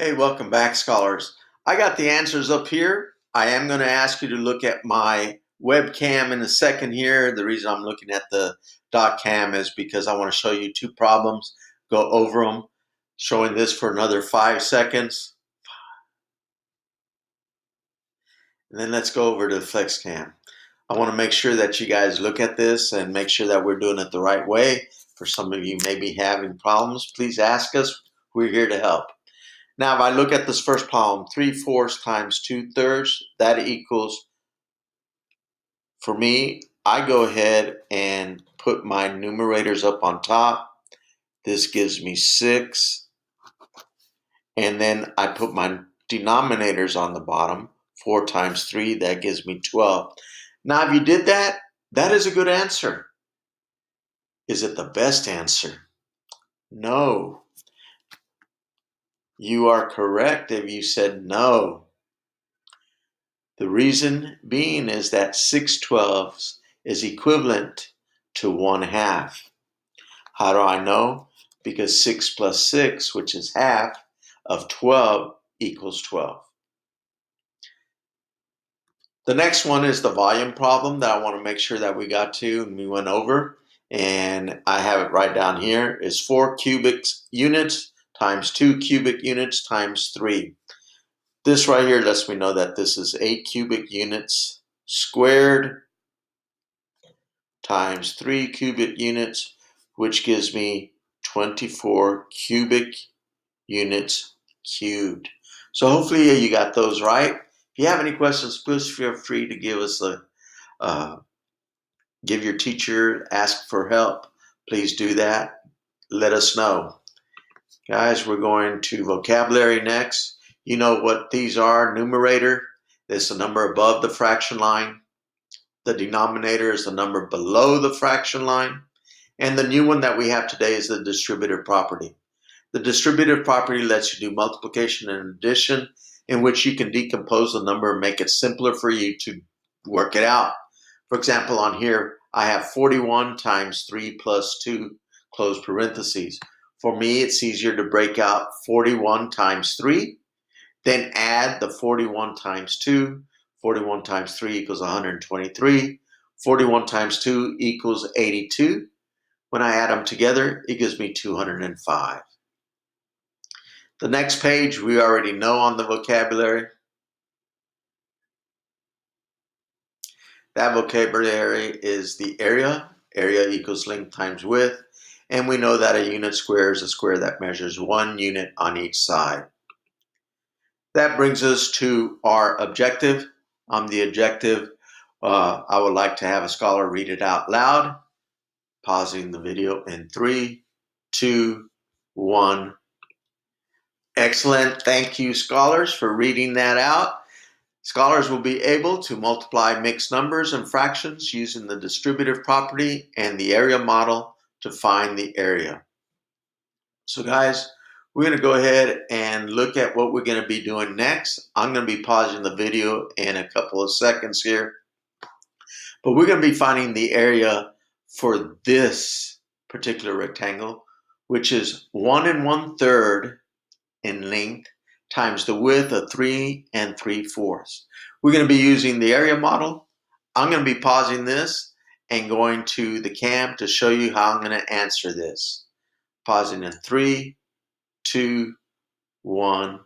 Hey, welcome back, scholars. I got the answers up here. I am going to ask you to look at my webcam in a second here. The reason I'm looking at the dot cam is because I want to show you two problems, go over them, showing this for another 5 seconds. And then let's go over to the flex cam. I want to make sure that you guys look at this and make sure that we're doing it the right way. For some of you may be having problems, please ask us. We're here to help. Now, if I look at this first problem, 3/4 times 2/3, that equals, for me, I go ahead and put my numerators up on top. This gives me 6. And then I put my denominators on the bottom. 4 times 3, that gives me 12. Now, if you did that, that is a good answer. Is it the best answer? No. You are correct if you said no. The reason being is that 6/12 is equivalent to 1/2. How do I know? Because 6 plus 6, which is half of 12, equals 12. The next one is the volume problem that I want to make sure that we got to and we went over. And I have it right down here. Is 4 cubic units times 2 cubic units times 3. This right here lets me know that this is 8 cubic units squared times 3 cubic units, which gives me 24 cubic units cubed. So hopefully you got those right. If you have any questions, please feel free to give us give your teacher, ask for help. Please do that. Let us know. Guys, we're going to vocabulary next. You know what these are. Numerator is the number above the fraction line. The denominator is the number below the fraction line. And the new one that we have today is the distributive property. The distributive property lets you do multiplication and addition, in which you can decompose the number and make it simpler for you to work it out. For example, on here, I have 41 times 3 plus 2, close parentheses. For me, it's easier to break out 41 times 3, then add the 41 times 2. 41 times 3 equals 123. 41 times 2 equals 82. When I add them together, it gives me 205. The next page we already know on the vocabulary. That vocabulary is the area. Area equals length times width. And we know that a unit square is a square that measures 1 unit on each side. That brings us to our objective. On the objective, I would like to have a scholar read it out loud. Pausing the video in 3, 2, 1. Excellent. Thank you, scholars, for reading that out. Scholars will be able to multiply mixed numbers and fractions using the distributive property and the area model to find the area. So guys, we're going to go ahead and look at what we're going to be doing next. I'm going to be pausing the video in a couple of seconds here. But we're going to be finding the area for this particular rectangle, which is 1 1/3 in length times the width of 3 3/4. We're going to be using the area model. I'm going to be pausing this and going to the cam to show you how I'm going to answer this. Pausing in 3, 2, 1.